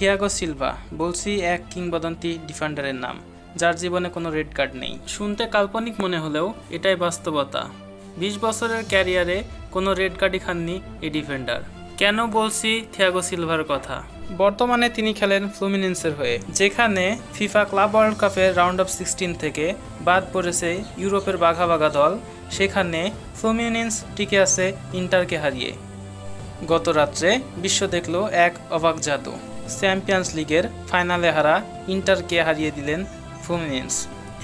Thiago Silva, বলছি এক কিংবদন্তি ডিফেন্ডারের নাম যার জীবনে কোনো রেড কার্ড নেই। শুনতে কাল্পনিক মনে হলেও এটাই বাস্তবতা। 20 বছরের ক্যারিয়ারে কোনো রেড কার্ডই খাননি এই ডিফেন্ডার। কেন বলছি থিয়াগো সিলভার কথা? বর্তমানে তিনি খেলেন ফ্লুমিনেন্সের হয়ে, যেখানে ফিফা ক্লাব ওয়ার্ল্ড কাপের রাউন্ড অফ 16 থেকে বাদ পড়েছে ইউরোপের বাঘা বাঘা দল। সেখানে ফ্লুমিনেন্স টিকে আছে ইন্টারকে হারিয়ে। গত রাত্রে বিশ্ব দেখল এক অবাক জাদু। চ্যাম্পিয়ন্স লিগের ফাইনালে হারা ইন্টারকে হারিয়ে দিলেন ফ্লুমিনেন্স।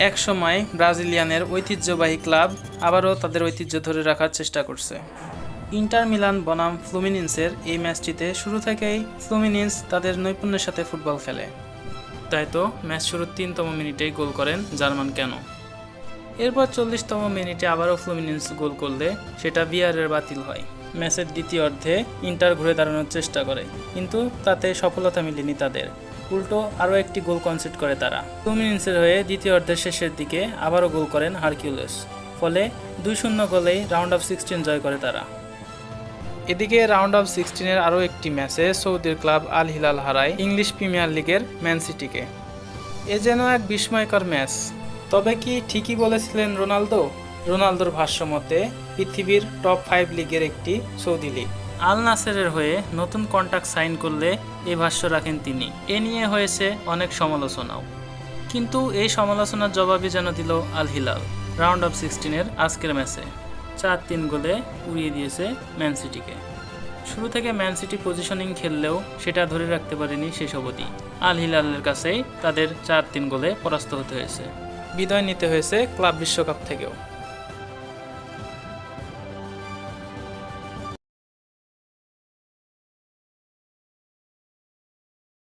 একসময় ব্রাজিলিয়ানের ঐতিহ্যবাহী ক্লাব আবারও তাদের ঐতিহ্য ধরে রাখার চেষ্টা করছে। ইন্টার মিলান বনাম ফ্লুমিনেন্সের এই ম্যাচটিতে শুরু থেকেই ফ্লুমিনেন্স তাদের নৈপুণ্যের সাথে ফুটবল খেলে। তাই তো ম্যাচ শুরুর 3তম মিনিটেই গোল করেন জার্মান ক্যানো। এরপর 40তম মিনিটে আবারও ফ্লুমিনেন্স গোল করলে সেটা ভিআরের বাতিল হয়। ম্যাচের দ্বিতীয় অর্ধে ইন্টার ঘুরে দাঁড়ানোর চেষ্টা করে, কিন্তু তাতে সফলতা মিলেনি তাদের। উল্টো আরও একটি গোল কনসিড করে তারা। ফ্লুমিনেন্সের হয়ে দ্বিতীয় অর্ধের শেষের দিকে আবারও গোল করেন হারকিউলিস। ফলে 2-0 গোলেই রাউন্ড অফ 16 জয় করে তারা। এদিকে রাউন্ড অফ 16-এর আরও একটি ম্যাচে সৌদির ক্লাব আল হিলাল হারায় ইংলিশ প্রিমিয়ার লিগের ম্যান সিটিকে। এ যেন এক বিস্ময়কর ম্যাচ। তবে কি ঠিকই বলেছিলেন রোনালদো? রোনালদোর ভাষ্য মতে পৃথিবীর টপ 5 লিগের একটি সৌদি লিগ। আল নাসেরের হয়ে নতুন কন্ট্রাক্ট সাইন করলে এ ভাষ্য রাখেন তিনি। এ নিয়ে হয়েছে অনেক সমালোচনাও, কিন্তু এই সমালোচনার জবাবই যেন দিল আল হিলাল রাউন্ড অফ 16-এর আজকের ম্যাচে। 4-3 গোলে উড়িয়ে দিয়েছে ম্যান সিটিকে। শুরু থেকে ম্যান সিটি পজিশনিং খেললেও সেটা ধরে রাখতে পারেনি শেষ অবধি। আল হিলালের কাছেই তাদের 4-3 গোলে পরাস্ত হতে হয়েছে। বিদায় নিতে হয়েছে ক্লাব বিশ্বকাপ থেকেও।